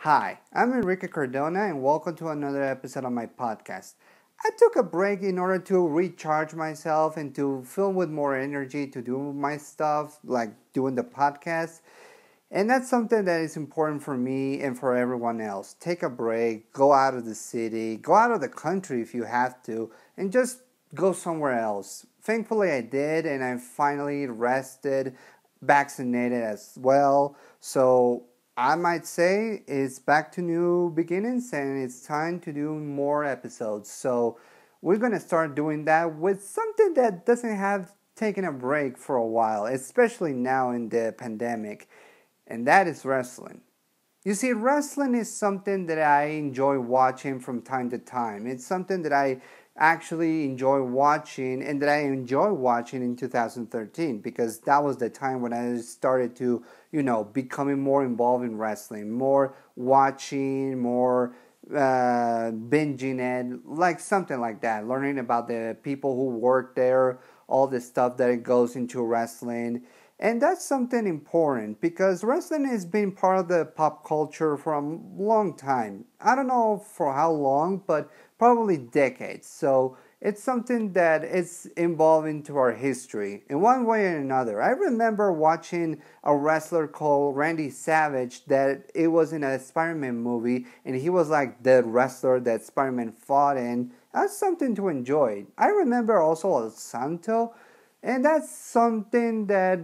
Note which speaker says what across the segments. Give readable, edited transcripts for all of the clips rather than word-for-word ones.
Speaker 1: Hi, I'm Enrique Cardona and welcome to another episode of my podcast. I took a break in order to recharge myself and to feel with more energy to do my stuff, like doing the podcast. And that's something that is important for me and for everyone else. Take a break, go out of the city, go out of the country if you have to, and just go somewhere else. Thankfully I did, and I finally rested, vaccinated as well. So I might say it's back to new beginnings and it's time to do more episodes. So we're going to start doing that with something that doesn't have taken a break for a while, especially now in the pandemic, and that is wrestling. You see, wrestling is something that I enjoy watching from time to time. It's something that I actually enjoy watching and that I enjoy watching in 2013 because that was the time when I started to, becoming more involved in wrestling, more watching, more binging it, like something like that, learning about the people who work there, all the stuff that it goes into wrestling. And that's something important because wrestling has been part of the pop culture for a long time. I don't know for how long, but probably decades. So it's something that is involved into our history in one way or another. I remember watching a wrestler called Randy Savage that it was in a Spider-Man movie and he was like the wrestler that Spider-Man fought in. That's something to enjoy. I remember also El Santo, and that's something that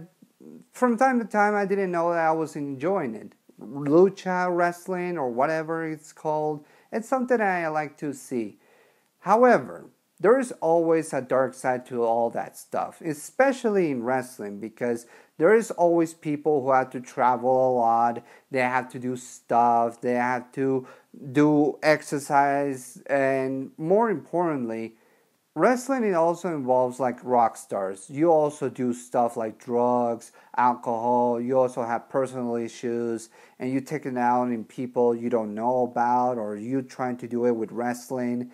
Speaker 1: from time to time I didn't know that I was enjoying it. Lucha wrestling or whatever it's called. It's something I like to see. However, there is always a dark side to all that stuff, especially in wrestling, because there is always people who have to travel a lot, they have to do stuff, they have to do exercise, and more importantly, wrestling it also involves like rock stars. You also do stuff like drugs, alcohol. You also have personal issues, and you take it out in people you don't know about, or you trying to do it with wrestling.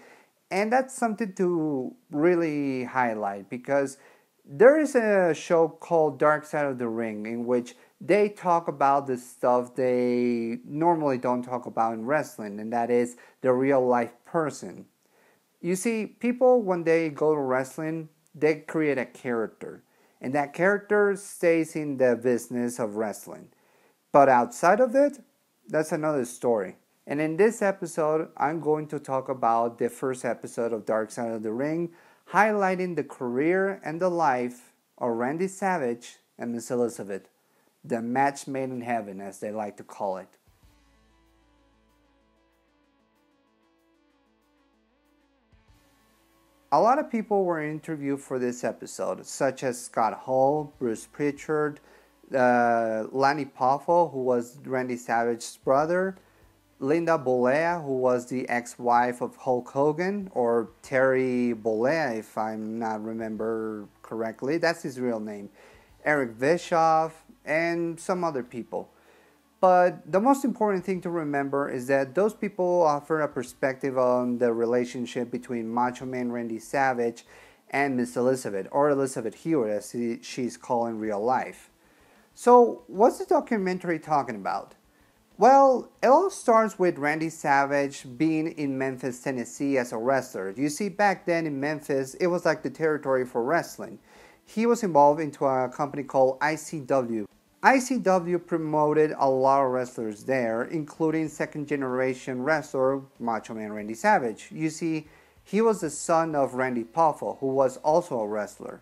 Speaker 1: And that's something to really highlight because there is a show called Dark Side of the Ring in which they talk about the stuff they normally don't talk about in wrestling, and that is the real life person. You see, people, when they go to wrestling, they create a character. And that character stays in the business of wrestling. But outside of it, that's another story. And in this episode, I'm going to talk about the first episode of Dark Side of the Ring, highlighting the career and the life of Randy Savage and Miss Elizabeth, the match made in heaven, as they like to call it. A lot of people were interviewed for this episode, such as Scott Hall, Bruce Pritchard, Lanny Poffo, who was Randy Savage's brother, Linda Bollea, who was the ex-wife of Hulk Hogan, or Terry Bollea, if I'm not remember correctly. That's his real name. Eric Bischoff, and some other people. But the most important thing to remember is that those people offer a perspective on the relationship between Macho Man Randy Savage and Miss Elizabeth, or Elizabeth Hewitt as she's called in real life. So what's the documentary talking about? Well, it all starts with Randy Savage being in Memphis, Tennessee as a wrestler. You see, back then in Memphis, it was like the territory for wrestling. He was involved into a company called ICW. ICW promoted a lot of wrestlers there, including second-generation wrestler Macho Man Randy Savage. You see, he was the son of Randy Poffo, who was also a wrestler.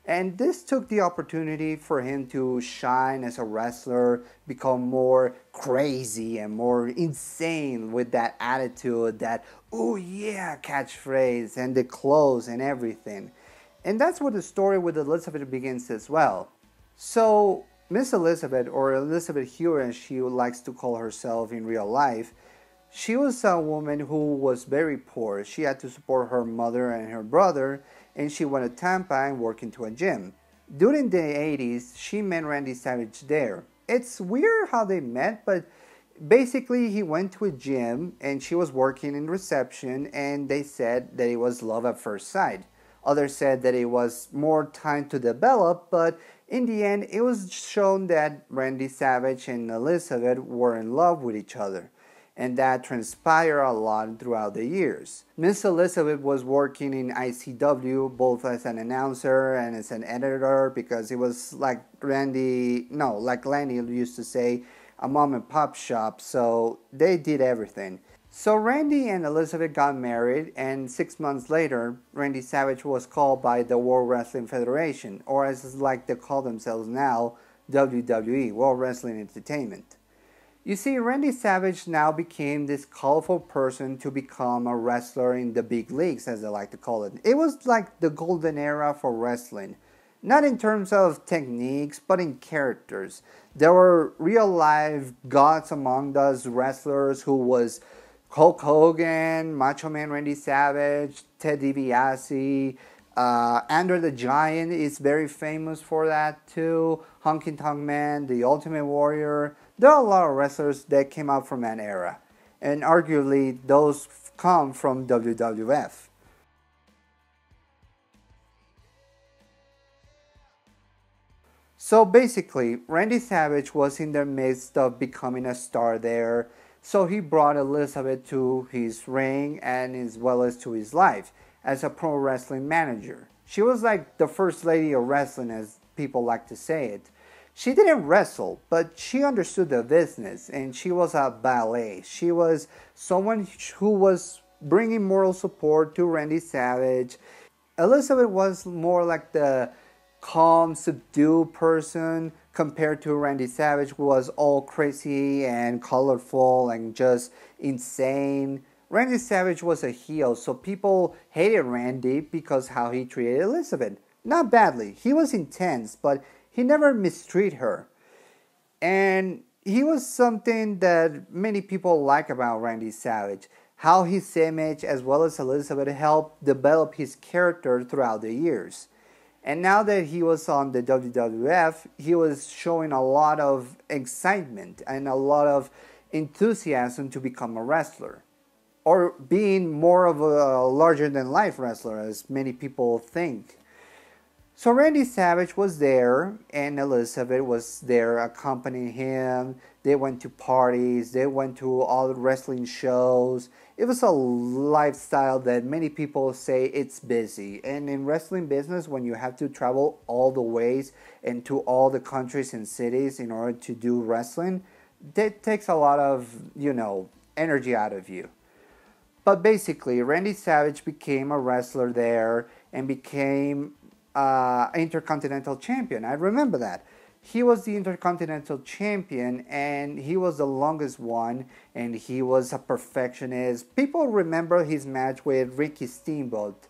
Speaker 1: And this took the opportunity for him to shine as a wrestler, become more crazy and more insane with that attitude, that "oh yeah" catchphrase and the clothes and everything. And that's where the story with Elizabeth begins as well. So Miss Elizabeth, or Elizabeth Hewitt as she likes to call herself in real life, she was a woman who was very poor. She had to support her mother and her brother, and she went to Tampa and worked into a gym. During the 80s, she met Randy Savage there. It's weird how they met, but basically he went to a gym and she was working in reception, and they said that it was love at first sight. Others said that it was more time to develop, but in the end, it was shown that Randy Savage and Elizabeth were in love with each other. and that transpired a lot throughout the years. Miss Elizabeth was working in ICW both as an announcer and as an editor, because it was like Lanny used to say, a mom and pop shop, so they did everything. So Randy and Elizabeth got married, and 6 months later, Randy Savage was called by the World Wrestling Federation, or as like they call themselves now, WWE, World Wrestling Entertainment. You see, Randy Savage now became this colorful person to become a wrestler in the big leagues, as they like to call it. It was like the golden era for wrestling. Not in terms of techniques, but in characters. There were real life gods among us wrestlers who was Hulk Hogan, Macho Man Randy Savage, Ted DiBiase, Andre the Giant is very famous for that too. Honky Tonk Man, The Ultimate Warrior. There are a lot of wrestlers that came out from that era. And arguably, those come from WWF. So basically, Randy Savage was in the midst of becoming a star there, so he brought Elizabeth to his ring and as well as to his life as a pro wrestling manager. She was like the first lady of wrestling, as people like to say it. She didn't wrestle, but she understood the business, and she was a ballet. She was someone who was bringing moral support to Randy Savage. Elizabeth was more like the calm, subdued person compared to Randy Savage, who was all crazy and colorful and just insane. Randy Savage was a heel, so people hated Randy because how he treated Elizabeth. Not badly. He was intense, but he never mistreated her. And he was something that many people like about Randy Savage. How his image as well as Elizabeth helped develop his character throughout the years. And now that he was on the WWF, he was showing a lot of excitement and a lot of enthusiasm to become a wrestler. Or being more of a larger-than-life wrestler, as many people think. So Randy Savage was there, and Elizabeth was there accompanying him. They went to parties, they went to all the wrestling shows. It was a lifestyle that many people say it's busy. And in wrestling business, when you have to travel all the ways and to all the countries and cities in order to do wrestling, that takes a lot of, energy out of you. But basically, Randy Savage became a wrestler there and became Intercontinental Champion. I remember that. He was the Intercontinental Champion, and he was the longest one, and he was a perfectionist. People remember his match with Ricky Steamboat.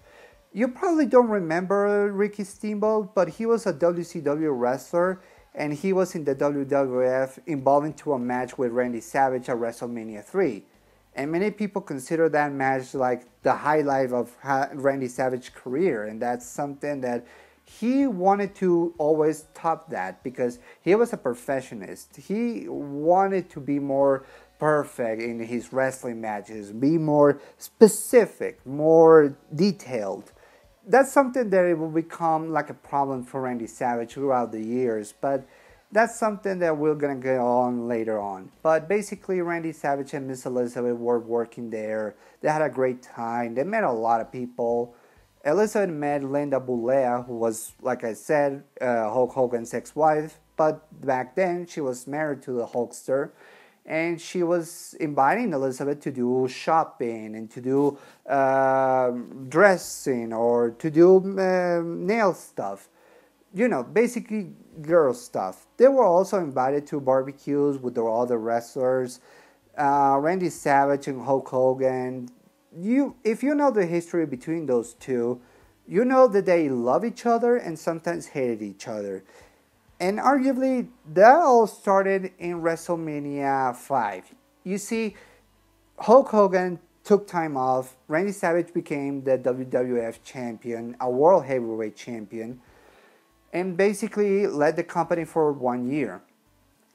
Speaker 1: You probably don't remember Ricky Steamboat, but he was a WCW wrestler, and he was in the WWF involved into a match with Randy Savage at WrestleMania 3. And many people consider that match like the highlight of Randy Savage's career. And that's something that he wanted to always top that, because he was a perfectionist. He wanted to be more perfect in his wrestling matches, be more specific, more detailed. That's something that it will become like a problem for Randy Savage throughout the years. But that's something that we're going to get on later on. But basically, Randy Savage and Miss Elizabeth were working there. They had a great time. They met a lot of people. Elizabeth met Linda Boulea, who was, like I said, Hulk Hogan's ex-wife. But back then, she was married to the Hulkster. And she was inviting Elizabeth to do shopping and to do dressing or to do nail stuff. Basically girl stuff. They were also invited to barbecues with the other wrestlers. Randy Savage and Hulk Hogan. If you know the history between those two, you know that they love each other and sometimes hated each other. And arguably, that all started in WrestleMania 5. You see, Hulk Hogan took time off. Randy Savage became the WWF champion, a World Heavyweight champion, and basically led the company for 1 year.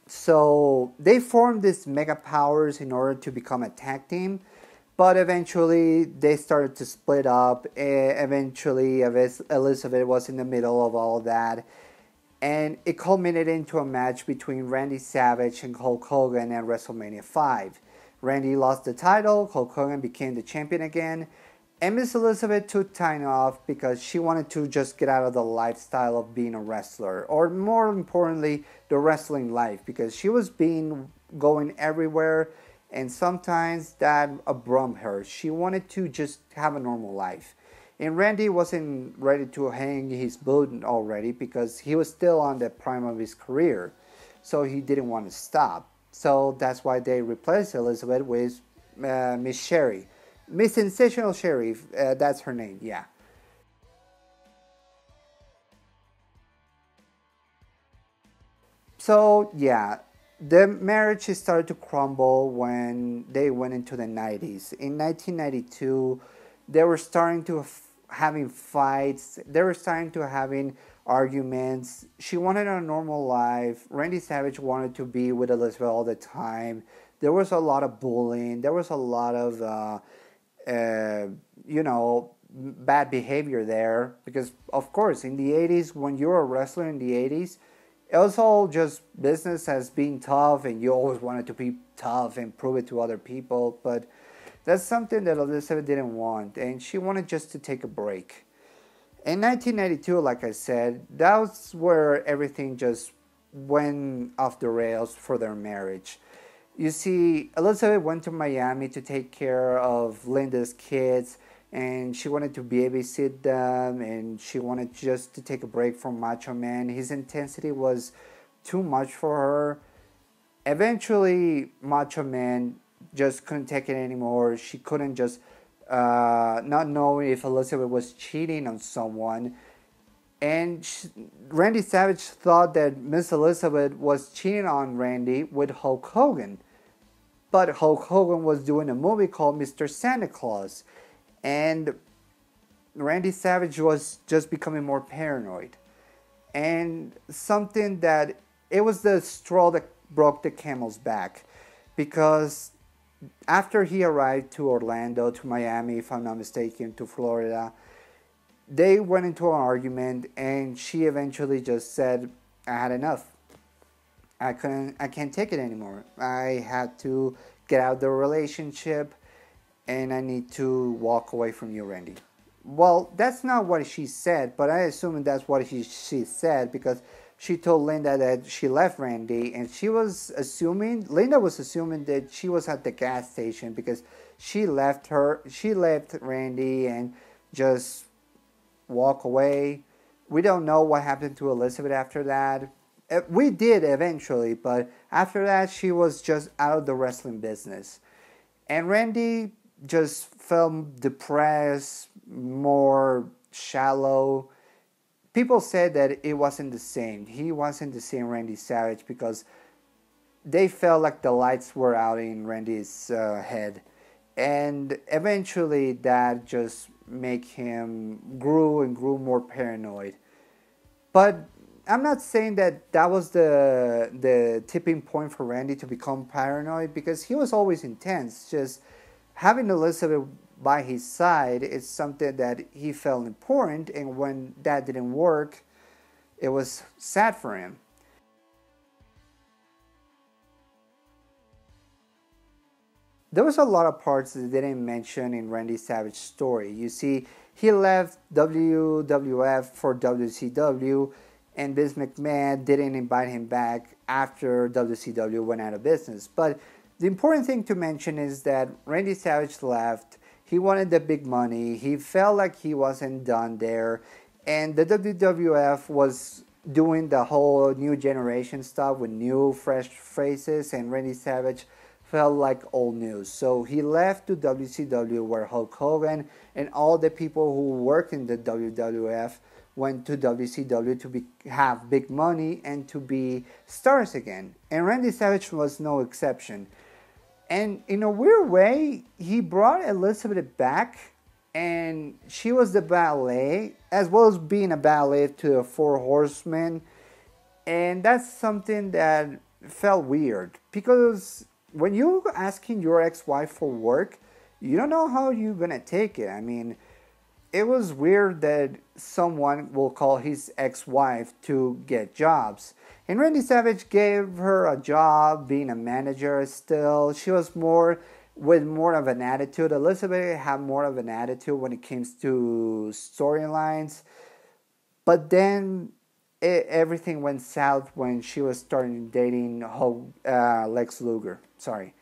Speaker 1: So they formed these mega powers in order to become a tag team, but eventually they started to split up. Eventually Elizabeth was in the middle of all that, and it culminated into a match between Randy Savage and Hulk Hogan at WrestleMania 5. Randy lost the title, Hulk Hogan became the champion again, and Miss Elizabeth took time off because she wanted to just get out of the lifestyle of being a wrestler, or more importantly, the wrestling life, because she was being going everywhere, and sometimes that abrupt her. She wanted to just have a normal life. And Randy wasn't ready to hang his boot already because he was still on the prime of his career. So he didn't want to stop. So that's why they replaced Elizabeth with Miss Sherry. Miss Sensational Sherry, that's her name, yeah. So, yeah, the marriage started to crumble when they went into the 90s. In 1992, they were starting to having fights. They were starting to having arguments. She wanted a normal life. Randy Savage wanted to be with Elizabeth all the time. There was a lot of bullying. There was a lot of, uh, you know, bad behavior there. Because, of course, in the 80s, when you were a wrestler in the 80s, it was all just business as being tough, and you always wanted to be tough and prove it to other people. But that's something that Elizabeth didn't want, and she wanted just to take a break. In 1992, like I said, that was where everything just went off the rails for their marriage. You see, Elizabeth went to Miami to take care of Linda's kids, and she wanted to babysit them, and she wanted just to take a break from Macho Man. His intensity was too much for her. Eventually, Macho Man just couldn't take it anymore. She couldn't just not know if Elizabeth was cheating on someone. And Randy Savage thought that Miss Elizabeth was cheating on Randy with Hulk Hogan. But Hulk Hogan was doing a movie called Mr. Santa Claus. And Randy Savage was just becoming more paranoid. And something that, it was the straw that broke the camel's back. Because after he arrived to Orlando, to Miami, if I'm not mistaken, to Florida, they went into an argument, and she eventually just said, I had enough. I can't take it anymore. I had to get out of the relationship, and I need to walk away from you, Randy. Well, that's not what she said, but I assume that's what she said, because she told Linda that she left Randy, and Linda was assuming that she was at the gas station because she left Randy and just walk away. We don't know what happened to Elizabeth after that. We did eventually, but after that, she was just out of the wrestling business. And Randy just felt depressed, more shallow. People said that it wasn't the same. He wasn't the same Randy Savage because they felt like the lights were out in Randy's head. And eventually that just made him grew and grew more paranoid. But I'm not saying that that was the tipping point for Randy to become paranoid, because he was always intense. Just having Elizabeth by his side is something that he felt important, and when that didn't work, it was sad for him. There was a lot of parts that they didn't mention in Randy Savage's story. You see, he left WWF for WCW, and Vince McMahon didn't invite him back after WCW went out of business. But the important thing to mention is that Randy Savage left. He wanted the big money. He felt like he wasn't done there. And the WWF was doing the whole new generation stuff with new, fresh faces, and Randy Savage felt like old news. So he left to WCW, where Hulk Hogan and all the people who work in the WWF went to WCW to have big money and to be stars again. And Randy Savage was no exception. And in a weird way, he brought Elizabeth back, and she was the ballet, as well as being a ballet to the Four Horsemen. And that's something that felt weird, because when you're asking your ex-wife for work, you don't know how you're gonna take it. I mean, it was weird that someone will call his ex-wife to get jobs. And Randy Savage gave her a job being a manager still. She was more of an attitude. Elizabeth had more of an attitude when it comes to storylines. But then everything went south when she was starting dating Lex Luger. Sorry.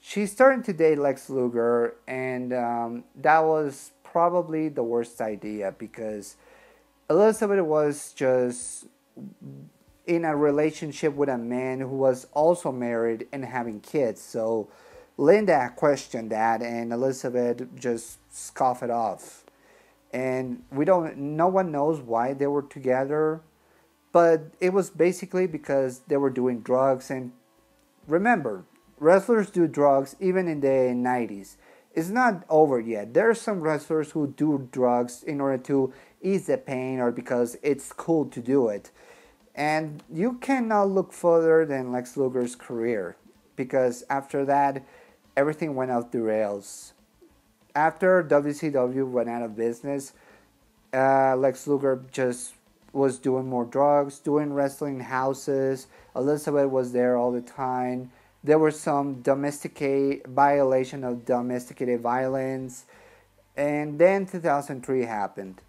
Speaker 1: She started to date Lex Luger, and that was probably the worst idea because Elizabeth was just in a relationship with a man who was also married and having kids. So Linda questioned that, and Elizabeth just scoffed it off. And no one knows why they were together, but it was basically because they were doing drugs. And remember, wrestlers do drugs even in the 90s. It's not over yet. There are some wrestlers who do drugs in order to ease the pain or because it's cool to do it. And you cannot look further than Lex Luger's career because after that, everything went off the rails. After WCW went out of business, Lex Luger just was doing more drugs, doing wrestling houses. Elizabeth was there all the time. There was some violation of domesticated violence. And then 2003 happened.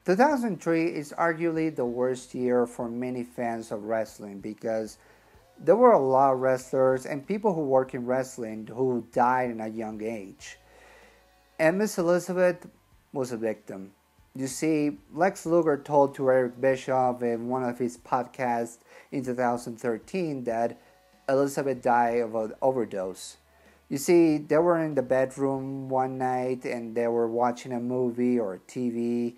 Speaker 1: 2003 is arguably the worst year for many fans of wrestling because there were a lot of wrestlers and people who work in wrestling who died in a young age. And Miss Elizabeth was a victim. You see, Lex Luger told to Eric Bischoff in one of his podcasts in 2013 that Elizabeth died of an overdose. You see, they were in the bedroom one night and they were watching a movie or TV,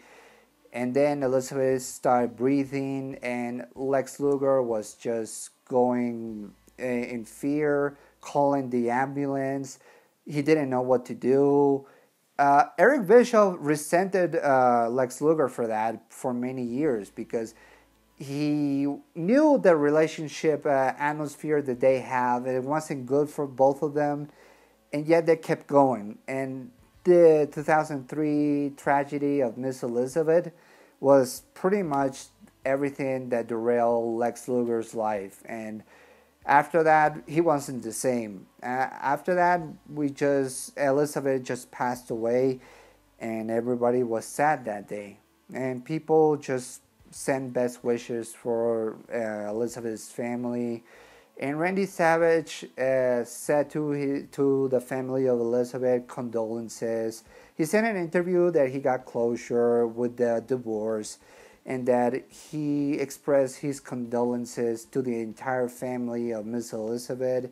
Speaker 1: and then Elizabeth started breathing and Lex Luger was just going in fear, calling the ambulance. He didn't know what to do. Eric Bischoff resented Lex Luger for that for many years because he knew the relationship atmosphere that they have. It wasn't good for both of them, and yet they kept going. And the 2003 tragedy of Miss Elizabeth was pretty much everything that derailed Lex Luger's life. And after that, he wasn't the same. After that, Elizabeth just passed away, and everybody was sad that day. And people just sent best wishes for Elizabeth's family. And Randy Savage said to the family of Elizabeth condolences. He said in an interview that he got closure with the divorce, and that he expressed his condolences to the entire family of Miss Elizabeth.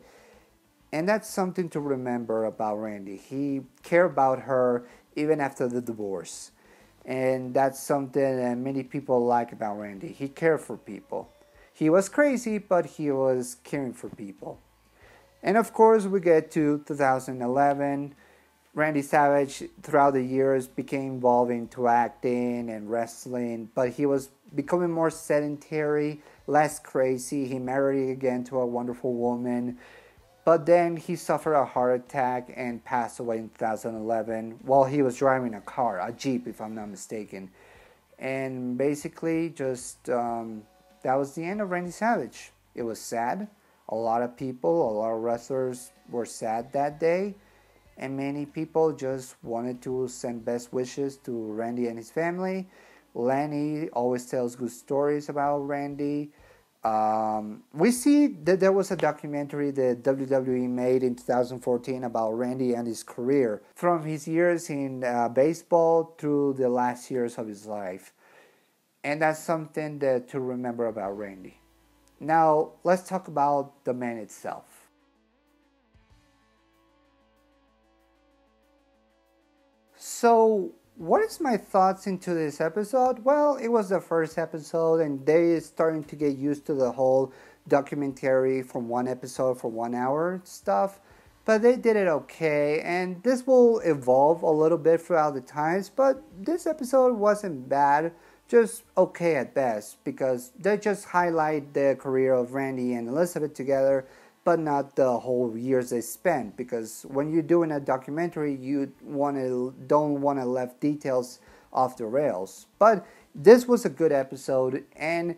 Speaker 1: And that's something to remember about Randy. He cared about her even after the divorce. And that's something that many people like about Randy. He cared for people. He was crazy, but he was caring for people. And of course, we get to 2011. Randy Savage, throughout the years, became involved into acting and wrestling, but he was becoming more sedentary, less crazy. He married again to a wonderful woman, but then he suffered a heart attack and passed away in 2011 while he was driving a Jeep, if I'm not mistaken. And basically, that was the end of Randy Savage. It was sad. A lot of wrestlers were sad that day. And many people just wanted to send best wishes to Randy and his family. Lenny always tells good stories about Randy. We see that there was a documentary that WWE made in 2014 about Randy and his career, from his years in baseball through the last years of his life. And that's something to remember about Randy. Now, let's talk about the man itself. So, what is my thoughts into this episode? Well, it was the first episode, and they starting to get used to the whole documentary from one episode for 1 hour stuff. But they did it okay, and this will evolve a little bit throughout the times. But this episode wasn't bad, just okay at best, because they just highlight the career of Randy and Elizabeth together. but not the whole years they spent, because when you're doing a documentary, you don't want to leave details off the rails. But this was a good episode, and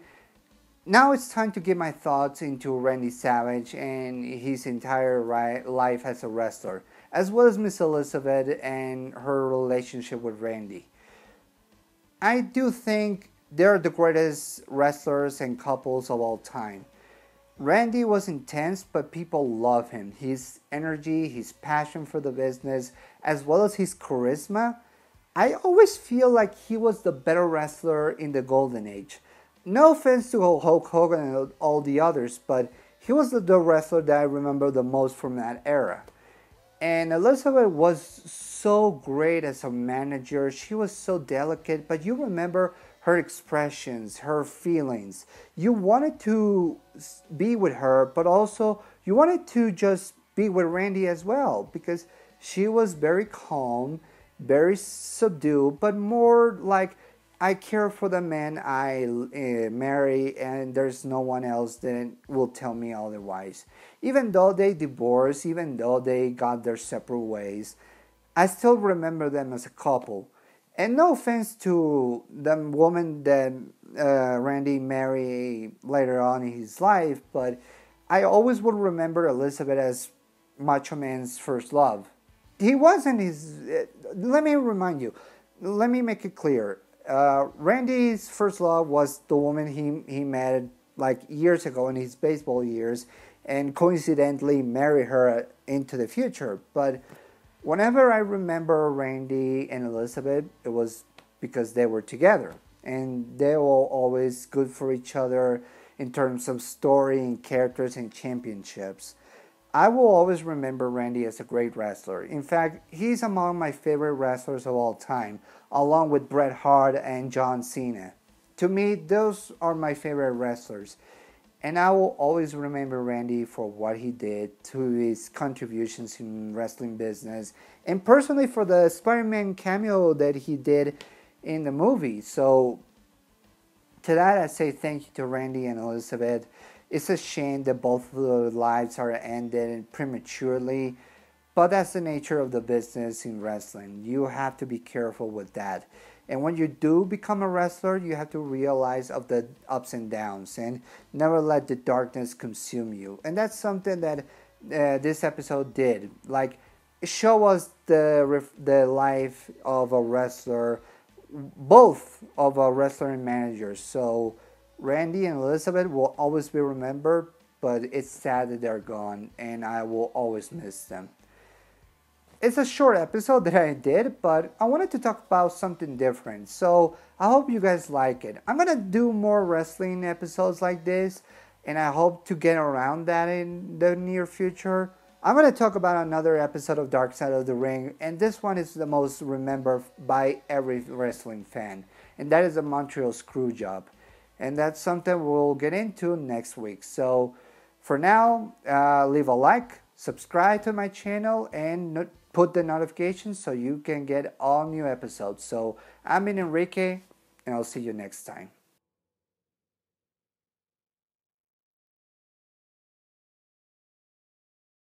Speaker 1: now it's time to give my thoughts into Randy Savage and his entire life as a wrestler, as well as Miss Elizabeth and her relationship with Randy. I do think they're the greatest wrestlers and couples of all time. Randy was intense, but people love him. His energy, his passion for the business, as well as his charisma. I always feel like he was the better wrestler in the golden age. No offense to Hulk Hogan and all the others, but he was the wrestler that I remember the most from that era. And Elizabeth was so great as a manager. She was so delicate, but you remember her expressions, her feelings. You wanted to be with her, but also you wanted to just be with Randy as well, because she was very calm, very subdued, but more like, I care for the man I marry, and there's no one else that will tell me otherwise. Even though they divorced, even though they got their separate ways, I still remember them as a couple. And no offense to the woman that Randy married later on in his life, but I always would remember Elizabeth as Macho Man's first love. He wasn't his... let me remind you. Let me make it clear. Randy's first love was the woman he met like years ago in his baseball years, and coincidentally married her into the future. But whenever I remember Randy and Elizabeth, it was because they were together, and they were always good for each other in terms of story and characters and championships. I will always remember Randy as a great wrestler. In fact, he's among my favorite wrestlers of all time, along with Bret Hart and John Cena. To me, those are my favorite wrestlers. And I will always remember Randy for what he did, to his contributions in wrestling business, and personally for the Spider-Man cameo that he did in the movie. So, to that I say thank you to Randy and Elizabeth. It's a shame that both of their lives are ended prematurely, but that's the nature of the business in wrestling. You have to be careful with that. And when you do become a wrestler, you have to realize of the ups and downs and never let the darkness consume you. And that's something that this episode did. Like, show us the life of a wrestler, both of a wrestler and manager. So Randy and Elizabeth will always be remembered, but it's sad that they're gone, and I will always miss them. It's a short episode that I did, but I wanted to talk about something different, so I hope you guys like it. I'm going to do more wrestling episodes like this, and I hope to get around that in the near future. I'm going to talk about another episode of Dark Side of the Ring, and this one is the most remembered by every wrestling fan, and that is the Montreal Screwjob. And that's something we'll get into next week. So for now, leave a like, subscribe to my channel, and put the notifications so you can get all new episodes. So I'm Enrique, and I'll see you next time.